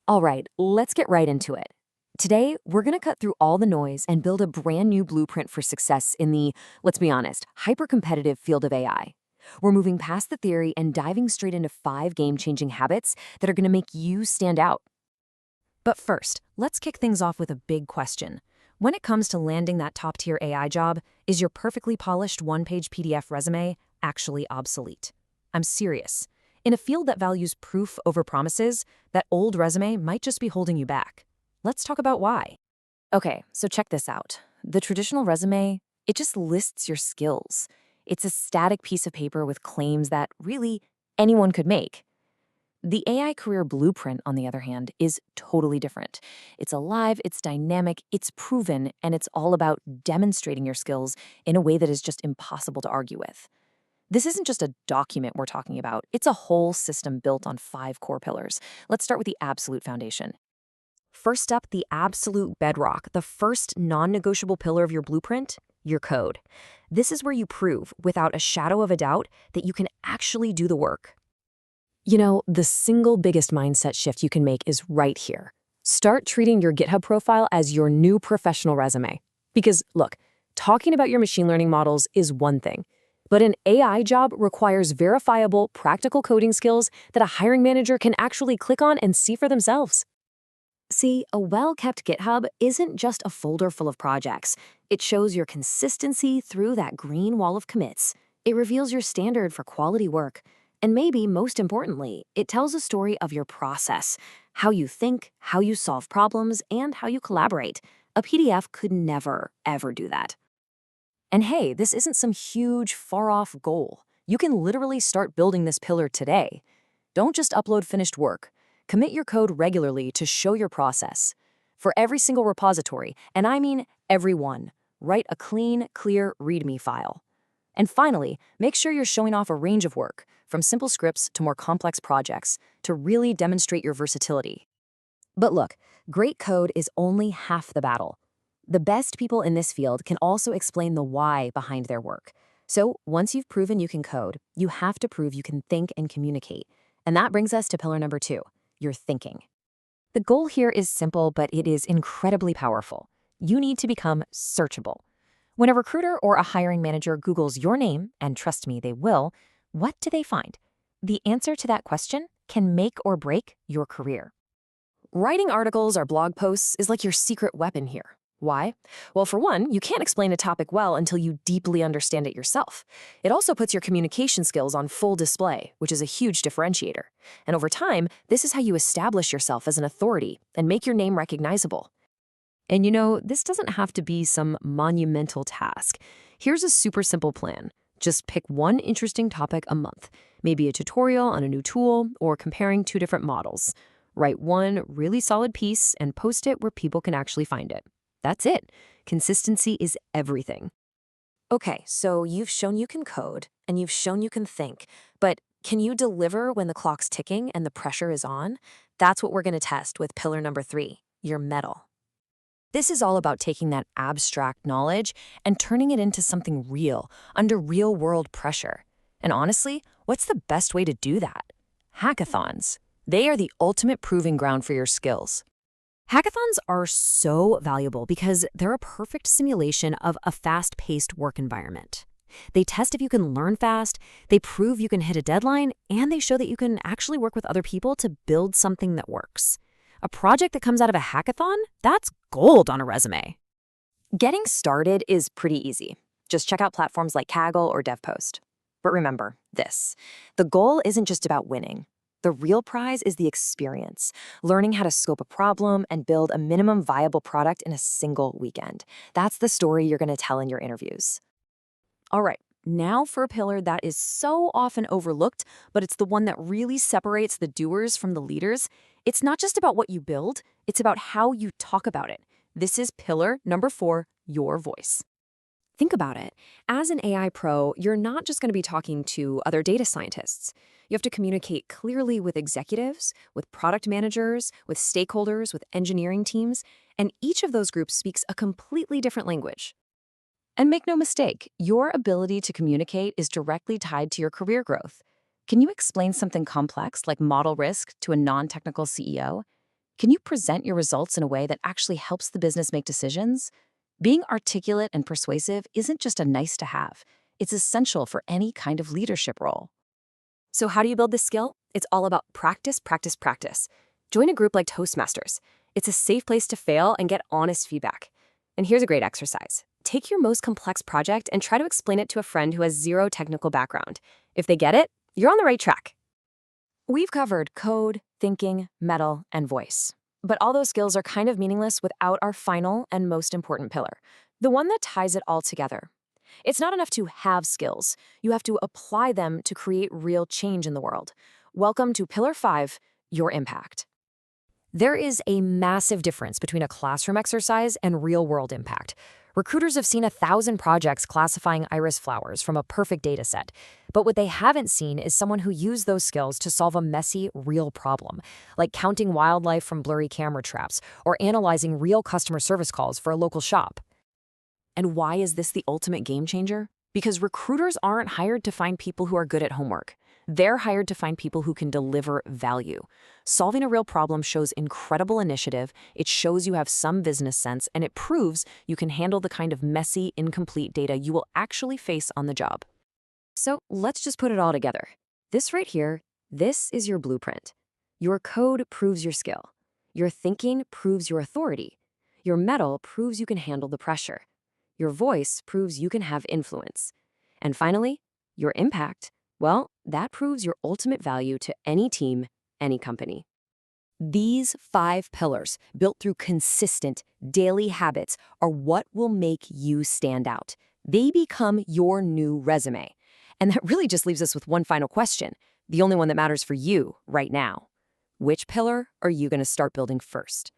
All right, let's get right into it. Today, we're going to cut through all the noise and build a brand new blueprint for success in the, let's be honest, hyper-competitive field of AI. We're moving past the theory and diving straight into 5 game-changing habits that are going to make you stand out. But first, let's kick things off with a big question. When it comes to landing that top-tier AI job, is your perfectly polished one-page PDF resume actually obsolete? I'm serious. In a field that values proof over promises, that old resume might just be holding you back. Let's talk about why. Okay, so check this out. The traditional resume, it just lists your skills. It's a static piece of paper with claims that really anyone could make. The AI career blueprint, on the other hand, is totally different. It's alive, it's dynamic, it's proven, and it's all about demonstrating your skills in a way that is just impossible to argue with. This isn't just a document we're talking about. It's a whole system built on 5 core pillars. Let's start with the absolute foundation. First up, the absolute bedrock, the first non-negotiable pillar of your blueprint, your code. This is where you prove, without a shadow of a doubt, that you can actually do the work. You know, the single biggest mindset shift you can make is right here. Start treating your GitHub profile as your new professional resume. Because, look, talking about your machine learning models is one thing, but an AI job requires verifiable, practical coding skills that a hiring manager can actually click on and see for themselves. See, a well-kept GitHub isn't just a folder full of projects. It shows your consistency through that green wall of commits. It reveals your standard for quality work. And maybe, most importantly, it tells a story of your process, how you think, how you solve problems, and how you collaborate. A PDF could never, ever do that. And hey, this isn't some huge, far-off goal. You can literally start building this pillar today. Don't just upload finished work. Commit your code regularly to show your process. For every single repository, and I mean every one, write a clean, clear README file. And finally, make sure you're showing off a range of work, from simple scripts to more complex projects, to really demonstrate your versatility. But look, great code is only half the battle. The best people in this field can also explain the why behind their work. So once you've proven you can code, you have to prove you can think and communicate. And that brings us to pillar number 2, your thinking. The goal here is simple, but it is incredibly powerful. You need to become searchable. When a recruiter or a hiring manager Googles your name, and trust me, they will, what do they find? The answer to that question can make or break your career. Writing articles or blog posts is like your secret weapon here. Why? Well, for one, you can't explain a topic well until you deeply understand it yourself. It also puts your communication skills on full display, which is a huge differentiator. And over time, this is how you establish yourself as an authority and make your name recognizable. And you know, this doesn't have to be some monumental task. Here's a super simple plan. Just pick one interesting topic a month, maybe a tutorial on a new tool or comparing 2 different models. Write one really solid piece and post it where people can actually find it. That's it. Consistency is everything. Okay, so you've shown you can code and you've shown you can think, but can you deliver when the clock's ticking and the pressure is on? That's what we're going to test with pillar number 3, your mettle. This is all about taking that abstract knowledge and turning it into something real, under real-world pressure. And honestly, what's the best way to do that? Hackathons. They are the ultimate proving ground for your skills. Hackathons are so valuable because they're a perfect simulation of a fast-paced work environment. They test if you can learn fast, they prove you can hit a deadline, and they show that you can actually work with other people to build something that works. A project that comes out of a hackathon, that's gold on a resume. Getting started is pretty easy. Just check out platforms like Kaggle or DevPost. But remember this, the goal isn't just about winning. The real prize is the experience, learning how to scope a problem and build a minimum viable product in a single weekend. That's the story you're going to tell in your interviews. All right, now for a pillar that is so often overlooked, but it's the one that really separates the doers from the leaders. It's not just about what you build, it's about how you talk about it. This is pillar number 4, your voice. Think about it. As an AI pro, you're not just going to be talking to other data scientists. You have to communicate clearly with executives, with product managers, with stakeholders, with engineering teams, and each of those groups speaks a completely different language. And make no mistake, your ability to communicate is directly tied to your career growth. Can you explain something complex like model risk to a non-technical CEO? Can you present your results in a way that actually helps the business make decisions? Being articulate and persuasive isn't just a nice to have. It's essential for any kind of leadership role. So how do you build this skill? It's all about practice, practice, practice. Join a group like Toastmasters. It's a safe place to fail and get honest feedback. And here's a great exercise. Take your most complex project and try to explain it to a friend who has zero technical background. If they get it, you're on the right track. We've covered code, thinking, metal, and voice. But all those skills are kind of meaningless without our final and most important pillar, the one that ties it all together. It's not enough to have skills. You have to apply them to create real change in the world. Welcome to Pillar 5, your impact. There is a massive difference between a classroom exercise and real-world impact. Recruiters have seen 1,000 projects classifying iris flowers from a perfect data set. But what they haven't seen is someone who used those skills to solve a messy, real problem, like counting wildlife from blurry camera traps or analyzing real customer service calls for a local shop. And why is this the ultimate game changer? Because recruiters aren't hired to find people who are good at homework. They're hired to find people who can deliver value. Solving a real problem shows incredible initiative, it shows you have some business sense, and it proves you can handle the kind of messy, incomplete data you will actually face on the job. So let's just put it all together. This right here, this is your blueprint. Your code proves your skill. Your thinking proves your authority. Your metal proves you can handle the pressure. Your voice proves you can have influence. And finally, your impact, well, that proves your ultimate value to any team, any company. These 5 pillars, built through consistent, daily habits, are what will make you stand out. They become your new resume. And that really just leaves us with one final question, the only one that matters for you right now. Which pillar are you going to start building first?